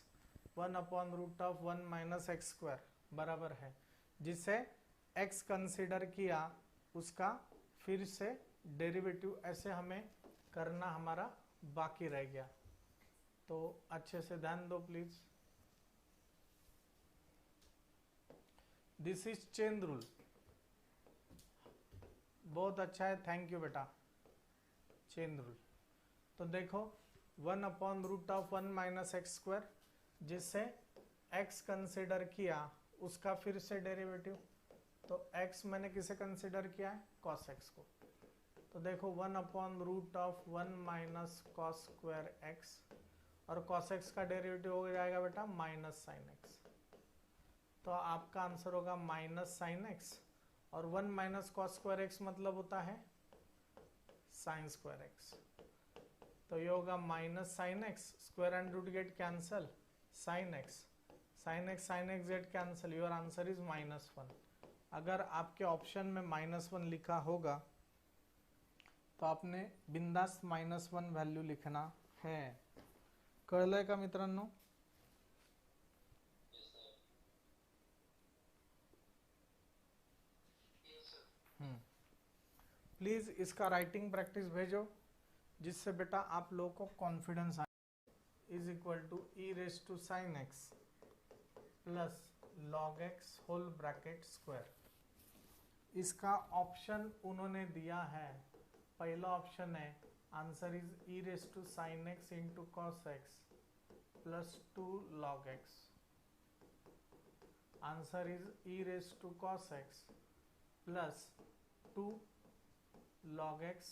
1 upon root of 1 minus x square बराबर है, जिसे x कंसिडर किया उसका फिर से डेरिवेटिव, ऐसे हमें करना हमारा बाकी रह गया। तो अच्छे से ध्यान दो please. This is chain rule, बहुत अच्छा है, थैंक यू बेटा। चेन रूल तो देखो 1/√1 माइनस एक्स स्क्वायर, जिससे x कंसिडर किया उसका फिर से डेरिवेटिव। तो x मैंने किसे कंसिडर किया है, cos x को। तो देखो 1/√1 माइनस कॉस स्क्वायर एक्स, और cos x का डेरिवेटिव हो जाएगा बेटा माइनस साइन एक्स। तो आपका आंसर होगा माइनस साइन एक्स, और 1 माइनस कॉस स्क्वायर एक्स मतलब होता है साइन स्क्वायर एक्स। तो ये होगा minus sine x, square and root get cancel, sine x sine x get cancel, your answer is -1। अगर आपके ऑप्शन में -1 लिखा होगा तो आपने बिंदास -1 व्हॅल्यू लिखना है। कळलंय का मित्रांनो? प्लीज इसका राइटिंग प्रैक्टिस भेजो, जिससे बेटा आप लोगों को कॉन्फिडेंस आए। Is equal to e raise to sine x plus log x whole bracket square. इसका ऑप्शन उन्होंने दिया है, पहला ऑप्शन है answer is e raise to sine x into cos x plus 2 log x. Answer is e raise to cos x plus 2 log x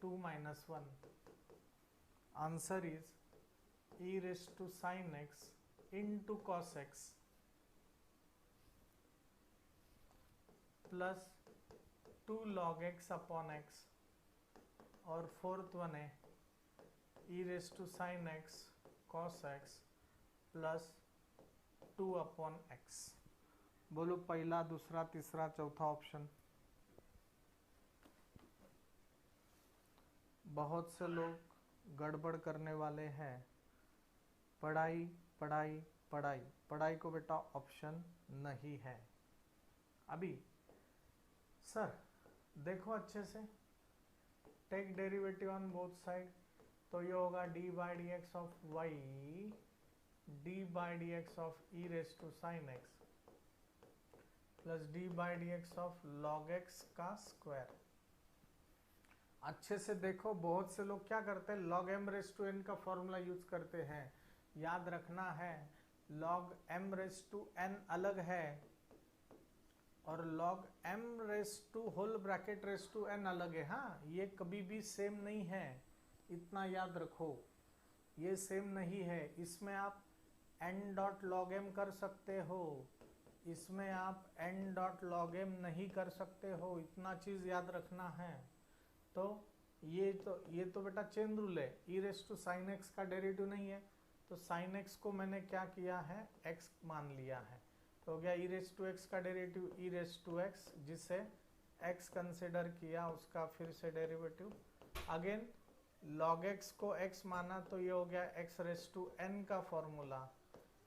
2 minus 1. Answer is e raised to sin x into cos x plus 2 log x upon x, और fourth one है e raised to sin x cos x plus 2 upon x। बोलो पहला, दूसरा, तीसरा, चौथा option. बहुत से लोग गड़बड़ करने वाले हैं। पढ़ाई पढ़ाई पढ़ाई, पढ़ाई को बेटा ऑप्शन नहीं है अभी। सर देखो अच्छे से, take derivative on both side, तो ये होगा d by D x of Y D by D x of E raise to sine x plus d by D x of log x का स्क्वायर। अच्छे से देखो, बहुत से लोग क्या करते हैं, log m raise to n का फॉर्मूला यूज करते हैं। याद रखना है log m raise to n अलग है और log m raise to whole bracket raise to n अलग है। हाँ, ये कभी भी सेम नहीं है, इतना याद रखो, ये सेम नहीं है। इसमें आप n डॉट लॉग m कर सकते हो, इसमें आप n डॉट लॉग m नहीं कर सकते हो, इतना चीज याद रखना है। तो ये तो बेटा चेन रूल है, e raise to sine X का डेरिवेटिव नहीं है, तो साइन एक्स को मैंने क्या किया है, एक्स मान लिया है। तो हो गया ई रेस टू एक्स का derivative e raise to x, जिसे एक्स कंसिडर किया उसका फिर से डेरिवेटिव। अगेन लॉग एक्स को एक्स माना, तो ये हो गया एक्स रेस टू एन का formula.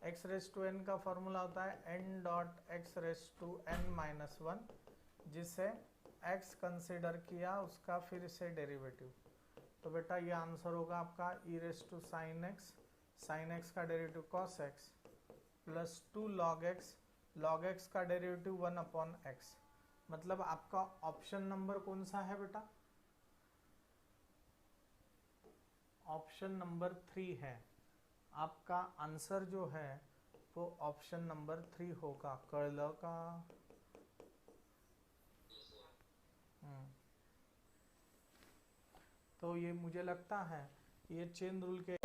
X raise to n का फॉर्मूला होता है n dot x raise to n minus 1, जिसे x कंसिडर किया उसका फिर से डेरिवेटिव। तो बेटा ये आंसर होगा आपका ई रेस टू साइन एक्स का derivative cos x plus 2 log x का डेरिवेटिव 1/x। मतलब आपका ऑप्शन नंबर कौन सा है बेटा, ऑप्शन नंबर 3 है। आपका आंसर जो है वो ऑप्शन नंबर 3 होगा। कळलं का? तो ये मुझे लगता है ये चेन रूल के